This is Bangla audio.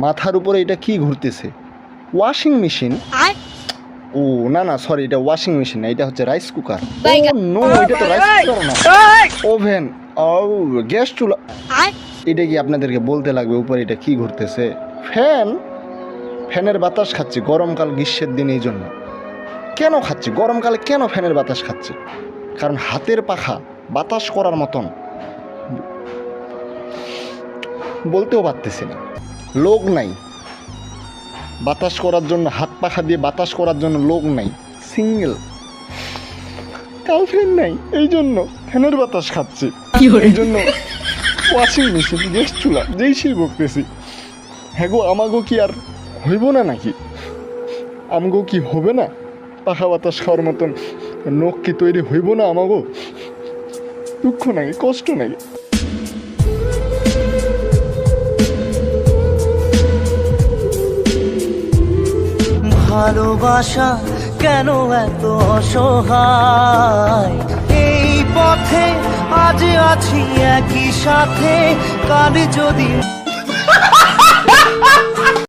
মাথার উপরে এটা কি ঘুরতেছে? Washing machine? ও না না সরি, এটা ওয়াশিং মেশিন না, এটা হচ্ছে রাইস কুকার। ও নো, এটা তো রাইস কুকার না, ওভেন। ও গ্যাস চুলা। এটা কি আপনাদেরকে বলতে লাগবে উপরে এটা কি ঘুরতেছে? ফ্যান। ফ্যানের বাতাস খাচ্ছি গরমকাল গ্রীষ্মের দিন, এই জন্য। কেন খাচ্ছি গরমকালে, কেন ফ্যানের বাতাস খাচ্ছি? কারণ হাতের পাখা বাতাস করার মতন বলতেও পারতেছি না, লোক নাই বাতাস করার জন্য, হাত পাখা দিয়ে বাতাস করার জন্য লোক নাই, সিঙ্গেল, গার্লফ্রেন্ড নাই, এই জন্য ফ্যানের বাতাস খাচ্ছি, এই জন্য ওয়াশিং মেশিন, গ্যাস চুলা, যেই সেই বকতেছি। হ্যাঁ গো, আমাগো কি আর হইব না নাকি? আমগো কি হবে না? পাখা বাতাস খাওয়ার মতন নখ কি তৈরি হইব না আমাগো? দুঃখ নাকি, কষ্ট নাকি? ভালোবাসা কেন এত অসহায়? এই পথে আজ আছি একই সাথে, কাল যদি